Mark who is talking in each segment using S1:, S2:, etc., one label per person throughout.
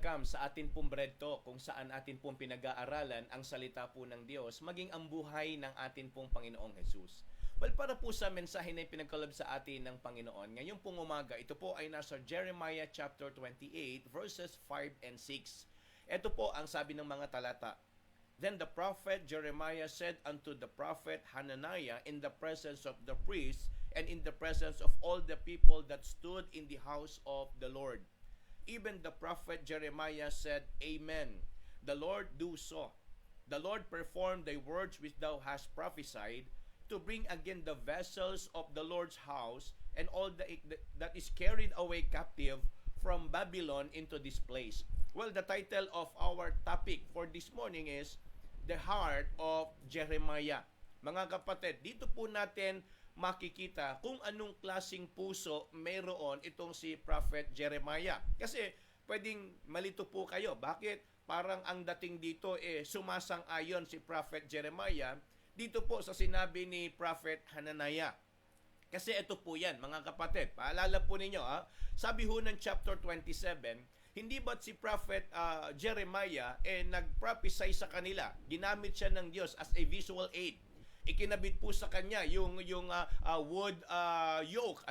S1: Welcome sa atin pong Bread Talk, kung saan atin pong pinag-aaralan ang salita po ng Diyos, maging ang buhay ng atin pong Panginoong Jesus. Well, para po sa mensahe na pinagkaloob sa atin ng Panginoon, ngayong pong umaga, ito po ay nasa Jeremiah chapter 28, verses 5 and 6. Ito po ang sabi ng mga talata. Then the prophet Jeremiah said unto the prophet Hananiah in the presence of the priests and in the presence of all the people that stood in the house of the Lord. Even the prophet Jeremiah said, Amen. The Lord do so. The Lord perform thy words which thou hast prophesied, to bring again the vessels of the Lord's house and all that is carried away captive from Babylon into this place. Well, the title of our topic for this morning is The Heart of Jeremiah. Mga kapatid, dito po natin makikita kung anong klasing puso mayroon itong si Prophet Jeremiah. Kasi pwedeng malito po kayo. Bakit parang ang dating dito sumasang-ayon si Prophet Jeremiah dito po sa sinabi ni Prophet Hananiah? Kasi ito po yan, mga kapatid. Paalala po ninyo, sabi ho ng chapter 27, hindi ba't si Prophet Jeremiah nag-prophesy sa kanila? Ginamit siya ng Diyos as a visual aid. Ikinabit po sa kanya yung wood yoke,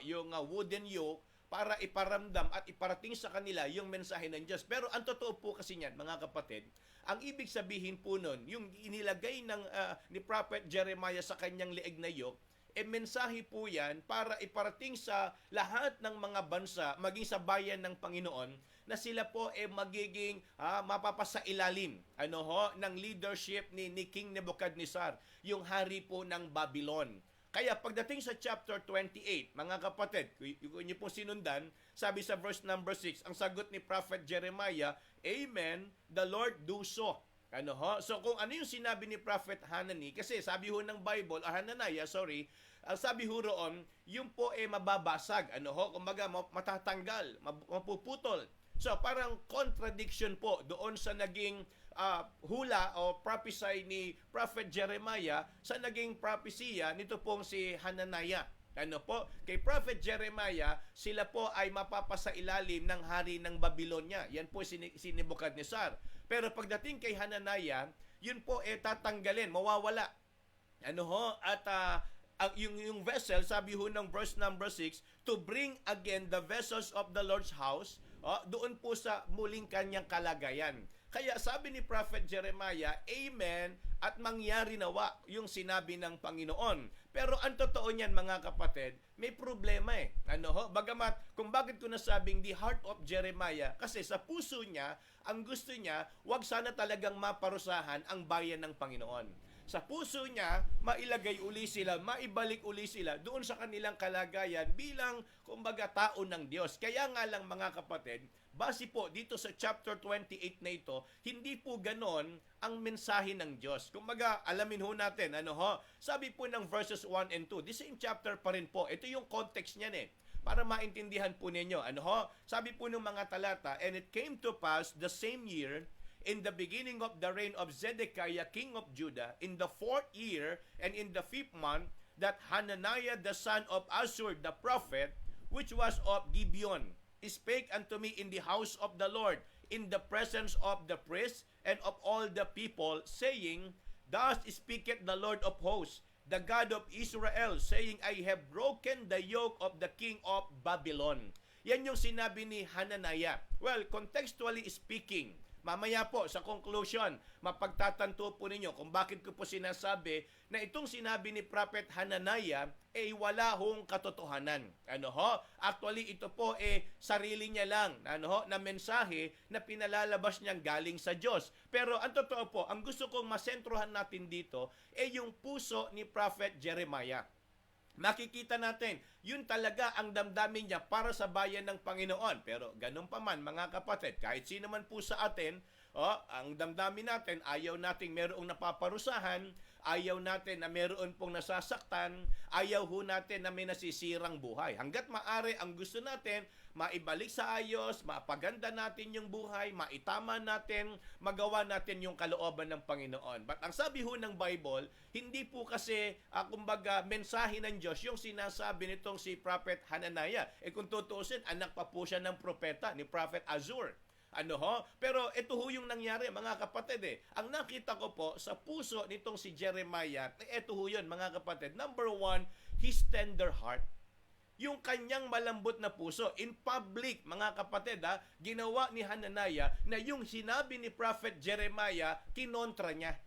S1: yung wooden yoke para iparamdam at iparating sa kanila yung mensahe ng Diyos. Pero ang totoo po kasi niyan, mga kapatid, ang ibig sabihin po nun, yung inilagay ni Prophet Jeremiah sa kanyang leeg na yoke, mensahe po yan para iparating sa lahat ng mga bansa, maging sa bayan ng Panginoon, na sila po magiging mapapasailalim ng leadership ni King Nebuchadnezzar, yung hari po ng Babylon. Kaya pagdating sa chapter 28, mga kapatid, kung niyo po sinundan, sabi sa verse number 6, ang sagot ni Prophet Jeremiah, Amen, the Lord do so. So kung ano yung sinabi ni Prophet Hanani, kasi sabi ho ng Bible, Hananiah, sabi ho roon, yung po mababasag, kumbaga matatanggal, mapuputol. So parang contradiction po doon sa naging hula o prophecy ni Prophet Jeremiah sa naging propesya nito pong si Hananiah. Kay Prophet Jeremiah, sila po ay mapapasailalim ng hari ng Babylonia. Yan po si Nebuchadnezzar. Pero pagdating kay Hananiah, yun po tatanggalin, mawawala. Yung vessel, sabi ho ng verse number 6, to bring again the vessels of the Lord's house, doon po sa muling kanyang kalagayan. Kaya sabi ni Prophet Jeremiah, Amen, at mangyari nawa yung sinabi ng Panginoon. Pero ang totoo niyan, mga kapatid, may problema Bagamat, kung bakit ko nasabing the heart of Jeremiah, kasi sa puso niya, ang gusto niya, wag sana talagang maparusahan ang bayan ng Panginoon. Sa puso niya, mailagay uli sila, maibalik uli sila doon sa kanilang kalagayan bilang, kumbaga, tao ng Diyos. Kaya nga lang, mga kapatid, base po dito sa chapter 28 na ito, hindi po ganon ang mensahe ng Diyos. Kumbaga, alamin ho natin, sabi po ng verses 1 and 2, the same chapter pa rin po. Ito yung context niyan para maintindihan po ninyo. Sabi po ng mga talata, and it came to pass the same year, in the beginning of the reign of Zedekiah, king of Judah, in the 4th year and in the 5th month, that Hananiah the son of Assur the prophet, which was of Gibeon, spake unto me in the house of the Lord, in the presence of the priests and of all the people, saying, Thus speaketh the Lord of hosts, the God of Israel, saying, I have broken the yoke of the king of Babylon. Yan yung sinabi ni Hananiah. Well, contextually speaking, mamaya po sa conclusion, mapagtatanto po ninyo kung bakit ko po sinasabi na itong sinabi ni Prophet Hananiah wala hong katotohanan. Actually, ito po sarili niya lang na mensahe na pinalalabas niyang galing sa Diyos. Pero ang totoo po, ang gusto kong masentruhan natin dito yung puso ni Prophet Jeremiah. Makikita natin, yun talaga ang damdamin niya para sa bayan ng Panginoon. Pero ganun pa man, mga kapatid, kahit sino man po sa atin, ang damdamin natin, ayaw nating merong napaparusahan, ayaw natin na meron pong nasasaktan, ayaw ho natin na may nasisirang buhay. Hanggat maaari, ang gusto natin, maibalik sa ayos, mapaganda natin yung buhay, maitama natin, magawa natin yung kalooban ng Panginoon. But ang sabi ho ng Bible, hindi po kasi, kumbaga, mensahe ng Diyos yung sinasabi nitong si Prophet Hananiah. Kung tutuusin, anak pa po siya ng propeta, ni Prophet Assur. Ano ho? Pero ito ho yung nangyari, mga kapatid eh. Ang nakita ko po sa puso nitong si Jeremiah, ito ho yun, mga kapatid. Number one, his tender heart. Yung kanyang malambot na puso. In public, mga kapatid, ginawa ni Hananiah na yung sinabi ni Prophet Jeremiah, kinontra niya.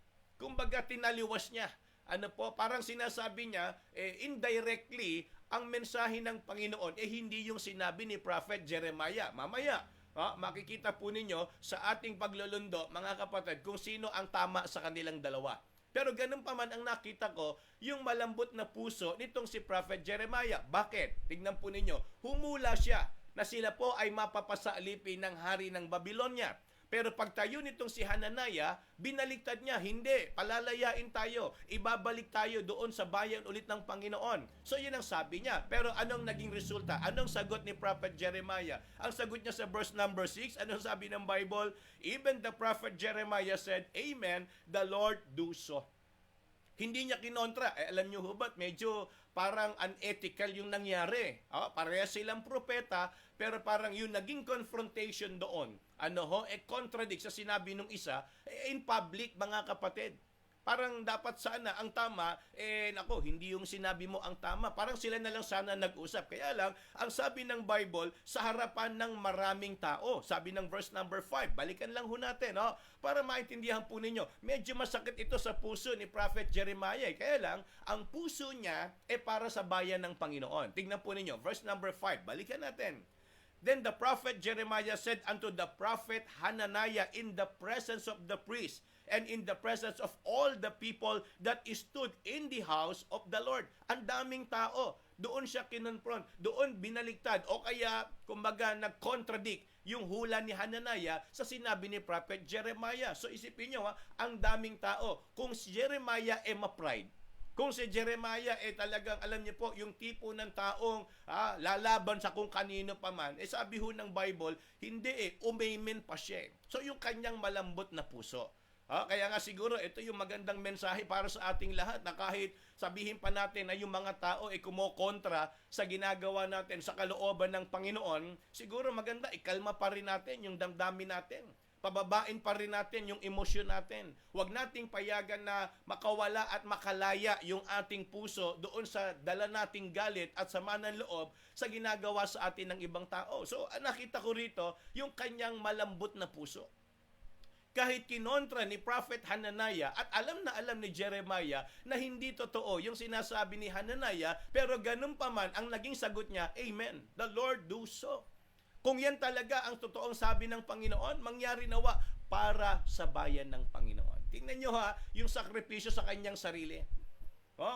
S1: Kumbaga, tinaliwas niya. Ano po, parang sinasabi niya, indirectly, ang mensahe ng Panginoon, hindi yung sinabi ni Prophet Jeremiah. Mamaya, makikita po ninyo sa ating paglulundo, mga kapatid, kung sino ang tama sa kanilang dalawa. Pero ganun pa man ang nakita ko, yung malambot na puso nitong si Prophet Jeremiah. Bakit? Tignan po ninyo, humula siya na sila po ay mapapasalipin ng hari ng Babylonia. Pero pagtayo nitong si Hananiah, binaliktad niya, hindi, palalayain tayo, ibabalik tayo doon sa bayan ulit ng Panginoon. So yun ang sabi niya. Pero anong naging resulta? Anong sagot ni Prophet Jeremiah? Ang sagot niya sa verse number 6, anong sabi ng Bible? Even the Prophet Jeremiah said, Amen, the Lord do so. Hindi niya kinontra. Alam niyo ho ba't medyo parang unethical yung nangyari. Parehas silang propeta, pero parang yung naging confrontation doon, contradict sa sinabi nung isa, in public, mga kapatid. Parang dapat sana ang tama, hindi yung sinabi mo ang tama. Parang sila na lang sana nag-usap. Kaya lang, ang sabi ng Bible, sa harapan ng maraming tao. Sabi ng verse number 5, balikan lang ho natin, para maintindihan po ninyo. Medyo masakit ito sa puso ni Prophet Jeremiah. Kaya lang, ang puso niya para sa bayan ng Panginoon. Tingnan po ninyo, verse number 5, balikan natin. Then the prophet Jeremiah said unto the prophet Hananiah in the presence of the priest, and in the presence of all the people that stood in the house of the Lord. Ang daming tao. Doon siya kinonfront. Doon binaligtad. O kaya, kumbaga, nag-contradict yung hula ni Hananiah sa sinabi ni Prophet Jeremiah. So isipin nyo, ang daming tao. Kung si Jeremiah ma-pride, kung si Jeremiah talagang, alam niyo po, yung tipo ng taong lalaban sa kung kanino pa man, sabi ho ng Bible, hindi umaymen pa siya. So yung kanyang malambot na puso. Kaya nga siguro ito yung magandang mensahe para sa ating lahat na kahit sabihin pa natin na yung mga tao kumokontra sa ginagawa natin sa kalooban ng Panginoon, siguro maganda ikalma pa rin natin yung damdamin natin. Pababain pa rin natin yung emosyon natin. Huwag nating payagan na makawala at makalaya yung ating puso doon sa dala nating galit at sama ng loob sa ginagawa sa atin ng ibang tao. So nakita ko rito yung kanyang malambot na puso. Kahit kinontra ni Prophet Hananiah at alam na alam ni Jeremiah na hindi totoo yung sinasabi ni Hananiah, pero ganun pa man ang naging sagot niya, Amen, the Lord do so. Kung yan talaga ang totoong sabi ng Panginoon, mangyari nawa para sa bayan ng Panginoon. Tingnan nyo yung sakripisyo sa kanyang sarili.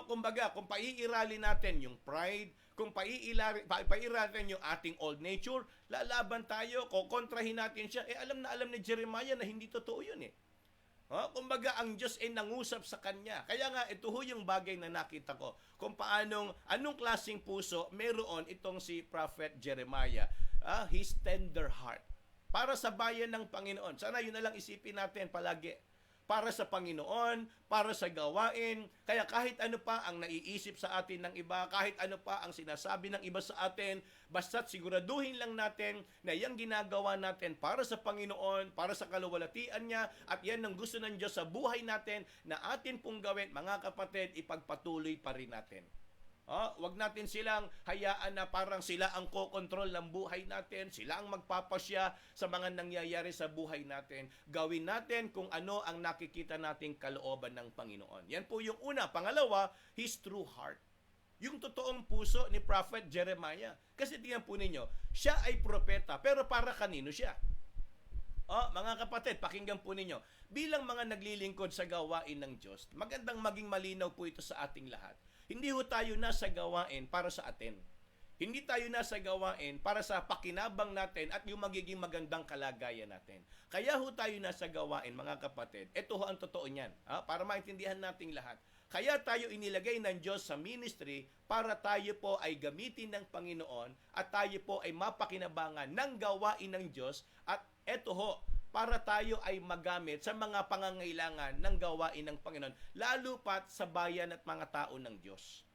S1: Kumbaga, kung paiirali natin yung pride, kung paiirali natin yung ating old nature, lalaban tayo, kukontrahin natin siya. Alam na alam ni Jeremiah na hindi totoo yun Kumbaga, ang Diyos nangusap sa kanya. Kaya nga, ito ho yung bagay na nakita ko. Kung anong klaseng puso meron itong si Prophet Jeremiah. His tender heart. Para sa bayan ng Panginoon. Sana yun na lang isipin natin palagi. Para sa Panginoon, para sa gawain. Kaya kahit ano pa ang naiisip sa atin ng iba, kahit ano pa ang sinasabi ng iba sa atin, basta't siguraduhin lang natin na yung ginagawa natin para sa Panginoon, para sa kaluwalhatian niya, at yan ang gusto ng Diyos sa buhay natin na atin pong gawin, mga kapatid, ipagpatuloy pa rin natin. Wag natin silang hayaan na parang sila ang kokontrol ng buhay natin, sila ang magpapasya sa mga nangyayari sa buhay natin. Gawin natin kung ano ang nakikita nating kalooban ng Panginoon. Yan po yung una. Pangalawa, his true heart. Yung totoong puso ni Prophet Jeremiah. Kasi tingnan po ninyo, siya ay propeta, pero para kanino siya? Mga kapatid, pakinggan po ninyo. Bilang mga naglilingkod sa gawain ng Diyos, magandang maging malinaw po ito sa ating lahat. Hindi ho tayo nasa gawain para sa atin. Hindi tayo nasa gawain para sa pakinabang natin at yung magiging magandang kalagayan natin. Kaya ho tayo nasa gawain, mga kapatid. Ito ho ang totoo niyan, para maintindihan nating lahat. Kaya tayo inilagay ng Diyos sa ministry para tayo po ay gamitin ng Panginoon at tayo po ay mapakinabangan ng gawain ng Diyos. At ito ho, para tayo ay magamit sa mga pangangailangan ng gawain ng Panginoon, lalo pat sa bayan at mga tao ng Diyos.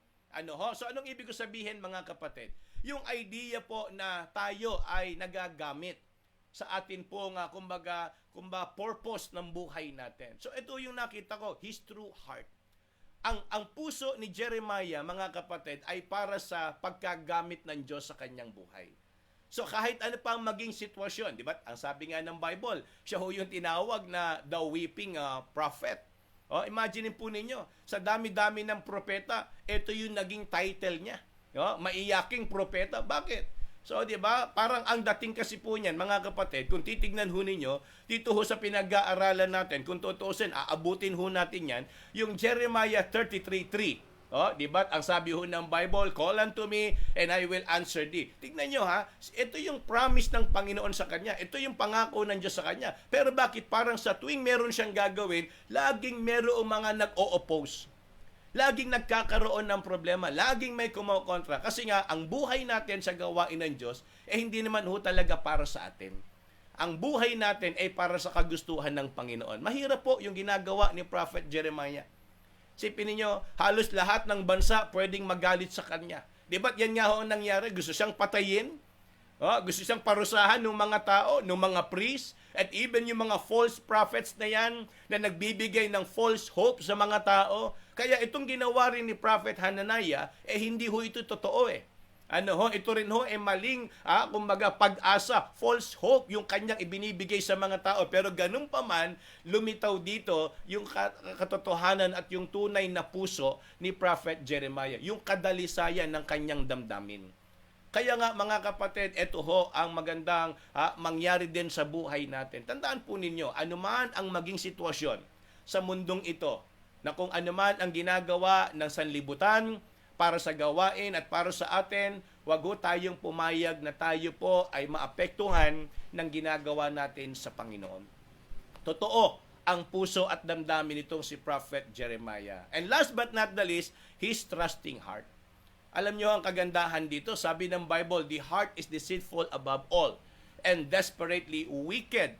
S1: So anong ibig ko sabihin, mga kapatid? Yung idea po na tayo ay nagagamit sa atin pong kumbaga purpose ng buhay natin. So ito yung nakita ko, his true heart. Ang puso ni Jeremiah, mga kapatid, ay para sa pagkagamit ng Diyos sa kanyang buhay. So kahit ano pang maging sitwasyon, di ba? Ang sabi nga ng Bible, siya ho yung tinawag na the weeping prophet. Imagine po ninyo, sa dami-dami ng propeta, ito yung naging title niya. Maiyaking propeta. Bakit? So, di ba? Parang ang dating kasi po niyan, mga kapatid, kung titignan ho ninyo, dito ho sa pinag-aaralan natin, kung tutuusin, aabutin ho natin yan, yung Jeremiah 33:3. Di ba? Ang sabi ho ng Bible, call unto me and I will answer thee. Tignan nyo ha, ito yung promise ng Panginoon sa kanya. Ito yung pangako ng Diyos sa kanya. Pero bakit parang sa tuwing meron siyang gagawin, laging merong mga nag-o-oppose? Laging nagkakaroon ng problema, laging may kumokontra. Kasi nga, ang buhay natin sa gawain ng Diyos, hindi naman ho talaga para sa atin. Ang buhay natin ay para sa kagustuhan ng Panginoon. Mahirap po yung ginagawa ni Prophet Jeremiah. Sipin niyo, halos lahat ng bansa pwedeng magalit sa kanya. Di ba yan nga ho ang nangyari? Gusto siyang patayin? Gusto siyang parusahan ng mga tao, ng mga priests, at even yung mga false prophets na yan na nagbibigay ng false hope sa mga tao. Kaya itong ginawa rin ni Prophet Hananiah, hindi ho ito totoo ito rin ho maling, kumbaga pag-asa, false hope yung kanyang ibinibigay sa mga tao. Pero ganun pa man, lumitaw dito yung katotohanan at yung tunay na puso ni Prophet Jeremiah, yung kadalisayan ng kanyang damdamin. Kaya nga mga kapatid, ito ho ang magandang mangyari din sa buhay natin. Tandaan po ninyo, anuman ang maging sitwasyon sa mundong ito, na kung anuman ang ginagawa ng sanlibutan para sa gawain at para sa atin, wag ho tayong pumayag na tayo po ay maapektuhan ng ginagawa natin sa Panginoon. Totoo ang puso at damdamin nitong si Prophet Jeremiah. And last but not the least, his trusting heart. Alam nyo ang kagandahan dito, sabi ng Bible, the heart is deceitful above all and desperately wicked.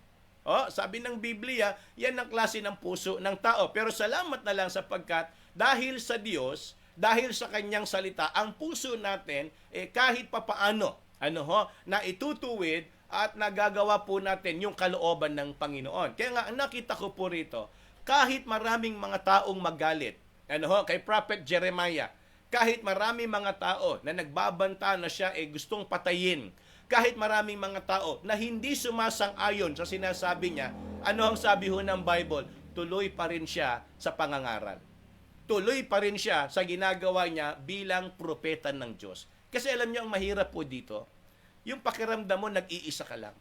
S1: Sabi ng Biblia, yan ang klase ng puso ng tao. Pero salamat na lang sapagkat dahil sa Diyos, dahil sa kanyang salita, ang puso natin kahit papaano na itutuwid at nagagawa po natin yung kalooban ng Panginoon. Kaya nga, ang nakita ko po rito, kahit maraming mga taong magalit, kay Prophet Jeremiah, kahit maraming mga tao na nagbabanta na siya gustong patayin, kahit maraming mga tao na hindi sumasang-ayon sa sinasabi niya, ano ang sabi ho ng Bible? Tuloy pa rin siya sa pangangaral. Tuloy pa rin siya sa ginagawa niya bilang propeta ng Diyos. Kasi alam niyo ang mahirap po dito, yung pakiramdam mo nag-iisa ka lang.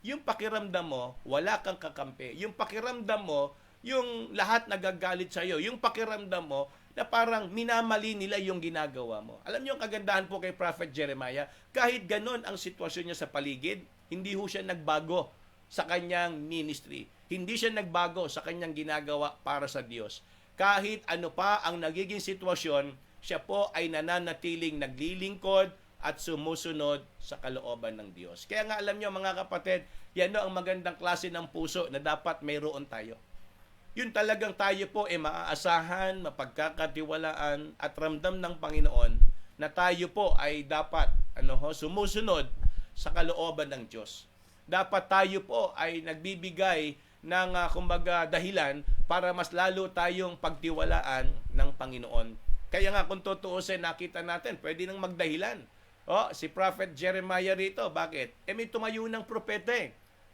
S1: Yung pakiramdam mo wala kang kakampi. Yung pakiramdam mo yung lahat nagagalit sa iyo. Yung pakiramdam mo na parang minamali nila yung ginagawa mo. Alam niyo ang kagandahan po kay Prophet Jeremiah, kahit ganon ang sitwasyon niya sa paligid, hindi ho siya nagbago sa kanyang ministry. Hindi siya nagbago sa kanyang ginagawa para sa Diyos. Kahit ano pa ang nagiging sitwasyon, siya po ay nananatiling naglilingkod at sumusunod sa kalooban ng Diyos. Kaya nga alam niyo mga kapatid, yan ang magandang klase ng puso na dapat mayroon tayo. Yun talagang tayo po maaasahan, mapagkakatiwalaan at ramdam ng Panginoon na tayo po ay dapat sumusunod sa kalooban ng Diyos. Dapat tayo po ay nagbibigay ng kumbaga dahilan para mas lalo tayong pagtiwalaan ng Panginoon. Kaya nga kung tutuusin, nakita natin, pwede nang magdahilan. Si Prophet Jeremiah rito, bakit? May tumayo ng propeta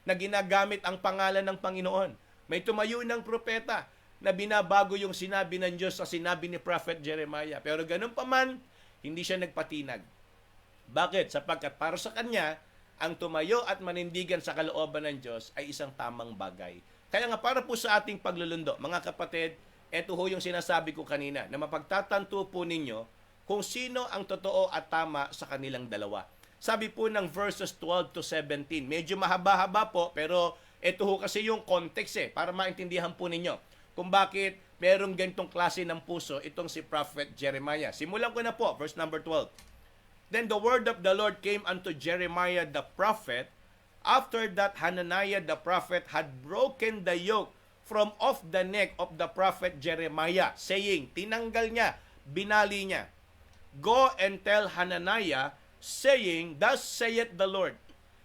S1: na ginagamit ang pangalan ng Panginoon. May tumayo ng propeta na binabago yung sinabi ng Diyos sa sinabi ni Prophet Jeremiah. Pero ganun pa man, hindi siya nagpatinag. Bakit? Sapagkat para sa kanya, ang tumayo at manindigan sa kalooban ng Diyos ay isang tamang bagay. Kaya nga para po sa ating paglulundo, mga kapatid, ito ho yung sinasabi ko kanina, na mapagtatanto po ninyo kung sino ang totoo at tama sa kanilang dalawa. Sabi po ng verses 12 to 17, medyo mahaba-haba po, pero ito ho kasi yung context para maintindihan po ninyo kung bakit merong ganitong klase ng puso itong si Prophet Jeremiah. Simulan ko na po, verse number 12. Then the word of the Lord came unto Jeremiah the prophet, after that Hananiah the prophet had broken the yoke from off the neck of the prophet Jeremiah, saying, tinanggal niya, binali niya. Go and tell Hananiah, saying, thus saith the Lord,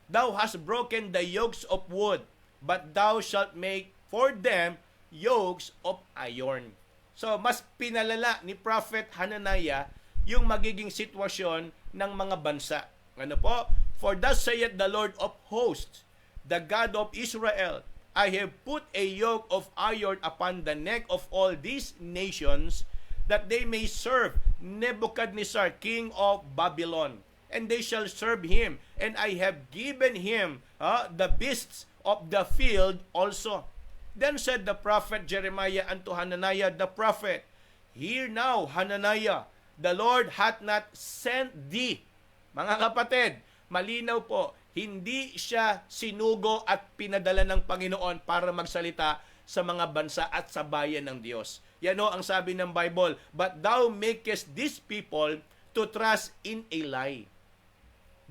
S1: Thou hast broken the yokes of wood, but thou shalt make for them yokes of iron. So, mas pinalala ni Prophet Hananiah yung magiging sitwasyon ng mga bansa. Ano po? For thus saith the Lord of hosts, the God of Israel, I have put a yoke of iron upon the neck of all these nations, that they may serve Nebuchadnezzar, king of Babylon. And they shall serve him, and I have given him the beasts of the field also. Then said the prophet Jeremiah unto Hananiah the prophet, Hear now, Hananiah, the Lord hath not sent thee. Mga kapatid, malinaw po, hindi siya sinugo at pinadala ng Panginoon para magsalita sa mga bansa at sa bayan ng Diyos. Yan ho ang sabi ng Bible, But thou makest these people to trust in a lie.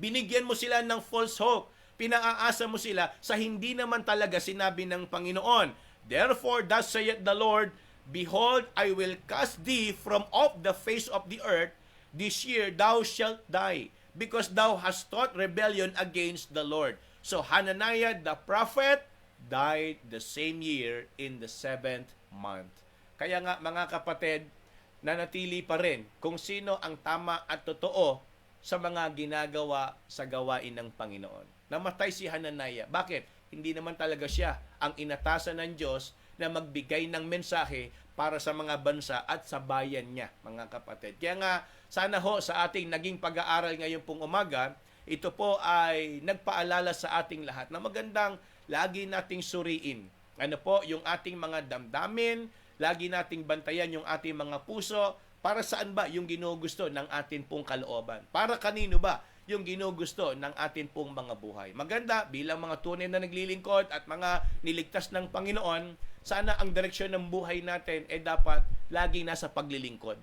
S1: Binigyan mo sila ng false hope. Pinaaasa mo sila sa hindi naman talaga sinabi ng Panginoon. Therefore, thus saith the Lord, Behold, I will cast thee from off the face of the earth. This year thou shalt die, because thou hast taught rebellion against the Lord. So Hananiah the prophet died the same year in the 7th month. Kaya nga mga kapatid, nanatili pa rin kung sino ang tama at totoo sa mga ginagawa sa gawain ng Panginoon. Namatay si Hananiah. Bakit? Hindi naman talaga siya ang inatasan ng Diyos na magbigay ng mensahe para sa mga bansa at sa bayan niya, mga kapatid. Kaya nga, sana ho sa ating naging pag-aaral ngayon pong umaga, ito po ay nagpaalala sa ating lahat na magandang lagi nating suriin. Ano po, yung ating mga damdamin, lagi nating bantayan yung ating mga puso, para saan ba yung ginugusto ng atin pong kalooban? Para kanino ba yung ginugusto ng atin pong mga buhay? Maganda, bilang mga tunay na naglilingkod at mga niligtas ng Panginoon, sana ang direksyon ng buhay natin ay dapat laging nasa paglilingkod.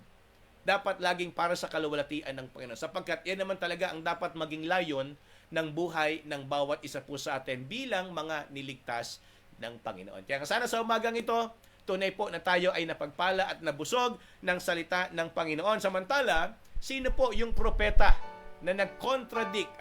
S1: Dapat laging para sa kaluwalhatian ng Panginoon. Sapagkat yan naman talaga ang dapat maging layon ng buhay ng bawat isa po sa atin bilang mga niligtas ng Panginoon. Kaya sana sa umagang ito, tunay po na tayo ay napagpala at nabusog ng salita ng Panginoon. Samantala, sino po yung propeta na nag-contradict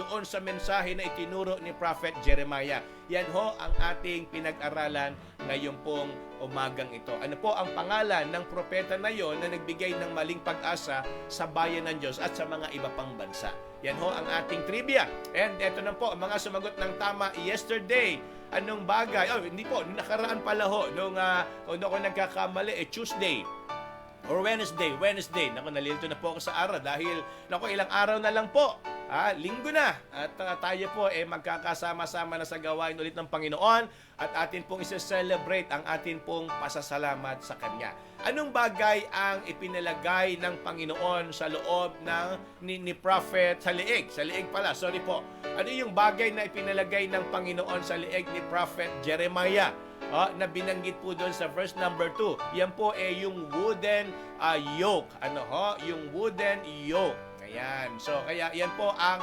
S1: doon sa mensahe na itinuro ni Prophet Jeremiah? Yan ho ang ating pinag-aralan ngayon pong umagang ito. Ano po ang pangalan ng propeta na yon na nagbigay ng maling pag-asa sa bayan ng Diyos at sa mga iba pang bansa? Yan ho ang ating trivia. And eto na po, ang mga sumagot ng tama yesterday. Anong bagay? Hindi po, nakaraan pala ho. Kung ako nagkakamali, Tuesday or Wednesday. Naku, nalilito na po ako sa araw dahil, ilang araw na lang po. Linggo na. At tayo po magkakasama-sama na sa gawain ulit ng Panginoon at atin pong isa-celebrate ang atin pong pasasalamat sa Kanya. Anong bagay ang ipinalagay ng Panginoon sa loob ni Prophet sa liig? Sa liig pala, sorry po. Ano yung bagay na ipinalagay ng Panginoon sa liig ni Prophet Jeremiah? Na binanggit po doon sa verse number 2. Yan po yung wooden yoke. Yung wooden yoke. Ayan. So, kaya yan po ang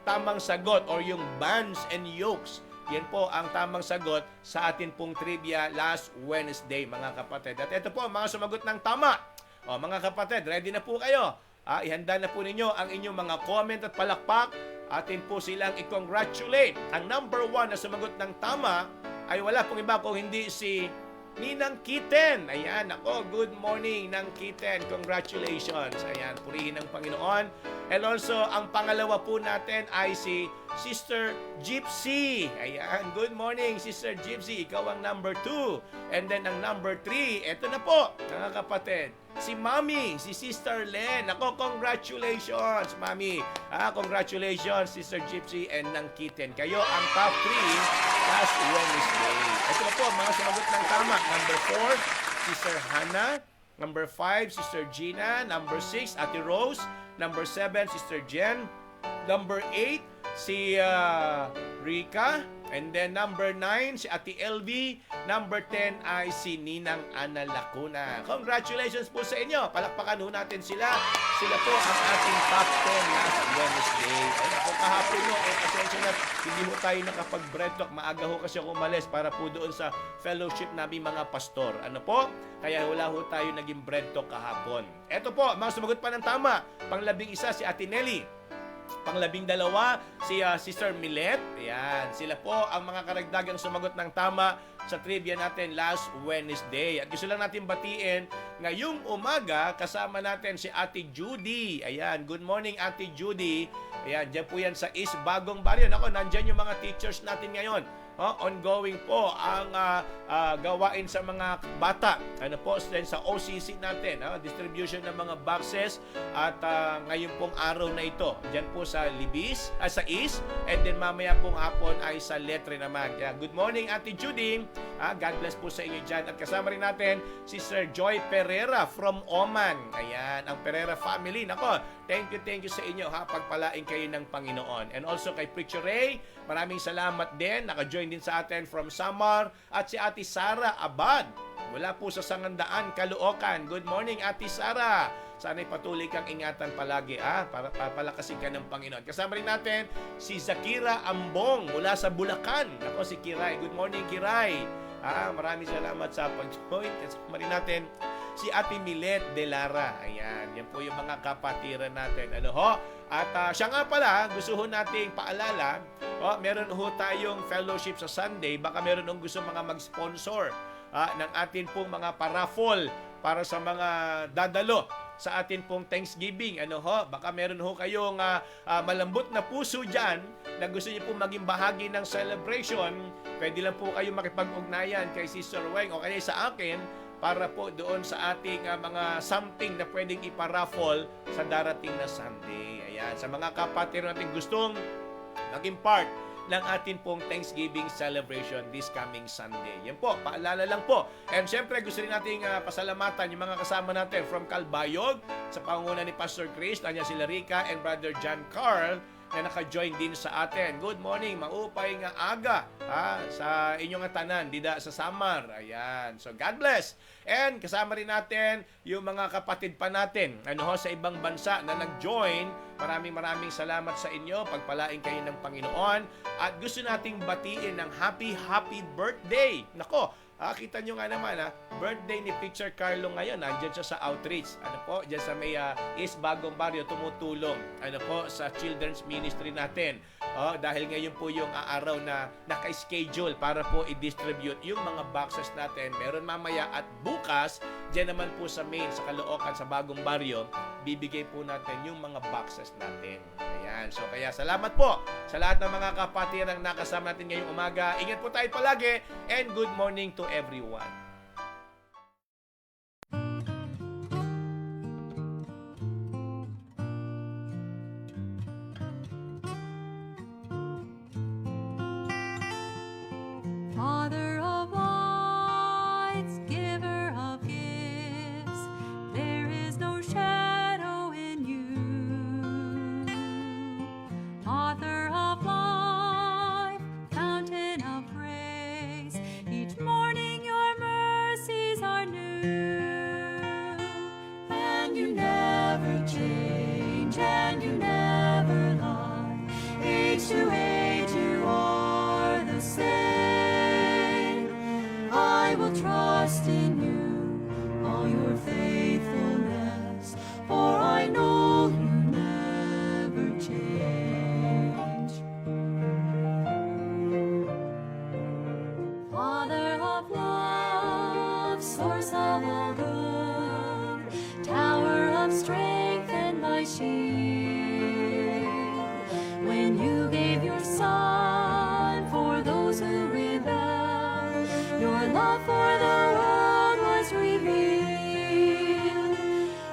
S1: tamang sagot or yung bands and yokes. Yan po ang tamang sagot sa atin pong trivia last Wednesday, mga kapatid. At ito po, mga sumagot ng tama. Mga kapatid, ready na po kayo. Ihanda na po ninyo ang inyong mga comment at palakpak. Atin po silang i-congratulate. Ang number 1 na sumagot ng tama ay wala pong iba kung hindi si Ninang Kiten. Ayan, good morning, Nang Kiten. Congratulations. Ayan, purihin ng Panginoon. And also, ang pangalawa po natin ay si Sister Gypsy. Ayan, good morning, Sister Gypsy. Ikaw ang number 2. And then, ang number 3, eto na po, mga kapatid. Si Mami, si Sister Len. Congratulations, Mami. Congratulations, Sister Gypsy and Nang Kiten. Kayo ang top 3 last Wednesday. Ito na po, mga sumagot ng tama. Number 4, Sister Hannah. Number 5, Sister Gina. Number 6, Ate Rose. Number 7, Sister Jen. Number 8, si Rika. And then number 9, si Ate LV. Number 10 ay si Ninang Ana Lacuna. Congratulations po sa inyo. Palakpakan ho natin sila. Sila po ang ating top 10 last Wednesday. Ay, ako kahapon no, pasensya na, hindi mo tayo nakapag-bread talk. Maaga ho kasi ako umalis para po doon sa fellowship namin mga pastor. Ano po? Kaya wala ho tayo naging bread talk kahapon. Eto po, mga sumagot pa ng tama. Pang-11 si Ate Nelly. Pang-12, si Sister Milet. Ayan, sila po ang mga karagdagang sumagot ng tama sa trivia natin last Wednesday. At gusto lang natin batiin, ngayong umaga, kasama natin si Ate Judy. Ayan, good morning Ate Judy. Ayan, dyan po yan sa East Bagong Barrio. Ako, nandyan yung mga teachers natin ngayon. Ongoing po ang gawain sa mga bata. Ano po, then sa OCC natin, distribution ng mga boxes at ngayon pong araw na ito, dyan po sa Libis, sa East, and then mamaya pong hapon ay sa Letre naman. Kaya good morning Ate Judy. God bless po sa inyo dyan. At kasama rin natin si Sir Joy Pereira from Oman. Ayan, ang Pereira family. Nako, thank you sa inyo ha. Pagpalain kayo ng Panginoon. And also kay Preacher Ray, maraming salamat din. Naka-join din sa atin from Samar. At si Ate Sara Abad. Wala po sa Sangandaan, Caloocan. Good morning Ate Sara. Sana'y patuloy kang ingatan palagi para papalakasin ka ng Panginoon. Kasama rin natin si Zakira Ambong mula sa Bulacan. Ako si Kiray. Good morning Kiray. Maraming salamat sa pag-join. Kasama rin natin si Ate Milet de Lara. Ayan, yan po yung mga kapatiran natin. At siya nga pala, gusto ho nating paalala, meron ho tayong fellowship sa Sunday. Baka meron hong gusto mga mag-sponsor ng atin pong mga paraffol para sa mga dadalo sa atin pong Thanksgiving. Baka meron ho kayong malambot na puso dyan na gusto niyo po maging bahagi ng celebration. Pwede lang po kayo makipag-ugnayan kay Sister Weng o kaya sa akin para po doon sa ating mga something na pwedeng iparaffle sa darating na Sunday. Ayan, sa mga kapatid natin gustong maging part ng atin pong Thanksgiving celebration this coming Sunday. Yan po, paalala lang po. And syempre, gusto rin nating pasalamatan yung mga kasama natin from Calbayog, sa pangunguna ni Pastor Chris, tanya sila Rica and Brother John Carl, na naka-join din sa atin. Good morning, maupay nga aga sa inyong tanan, dida sa Samar. Ayan. So, God bless. And kasama rin natin yung mga kapatid pa natin sa ibang bansa na nag-join. Maraming salamat sa inyo. Pagpalain kayo ng Panginoon. At gusto nating batiin ng happy birthday. Nako, kita nyo nga naman, birthday ni Picture Carlo ngayon. Nandiyan siya sa outreach. Diyan sa may East Bagong Barrio, tumutulong. Sa children's ministry natin. Dahil ngayon po yung araw na naka-schedule para po i-distribute yung mga boxes natin. Meron mamaya at bukas, diyan naman po sa main, sa Caloocan, sa Bagong Barrio, bibigay po natin yung mga boxes natin. Ayan. So, kaya salamat po sa lahat ng mga kapatirang nakasama natin ngayong umaga. Ingat po tayo palagi and good morning to everyone.
S2: Father of lights, giver of gifts, there is no shadow in you. Author of life, fountain of grace, each morning your mercies are new. And you never change, and you never lie. Age to age you are the same. I will trust in you, all your faithfulness, for I know you never change. Father of love, source of all good, tower of strength and my shield. When you gave your son for those who rebel, your love for the world was revealed.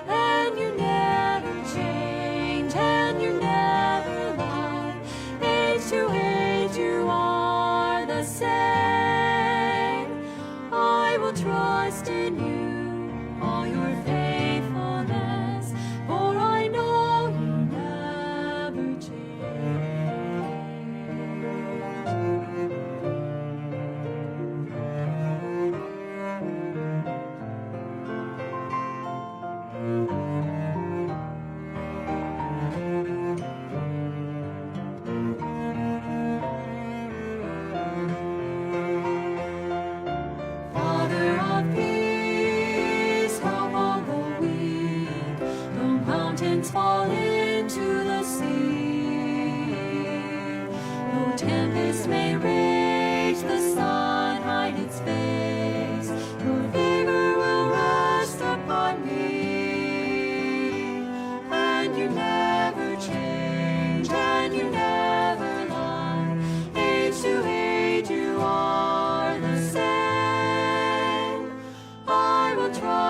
S2: And you never change, and you never lie. Age to age you are the same. I will trust in you, all your faithfulness, for I know you never change. Father of peace, may rage, the sun hide its face. Your vigor will rest upon me, and you never change, and you never lie. Age to age, you are the same. I will trust.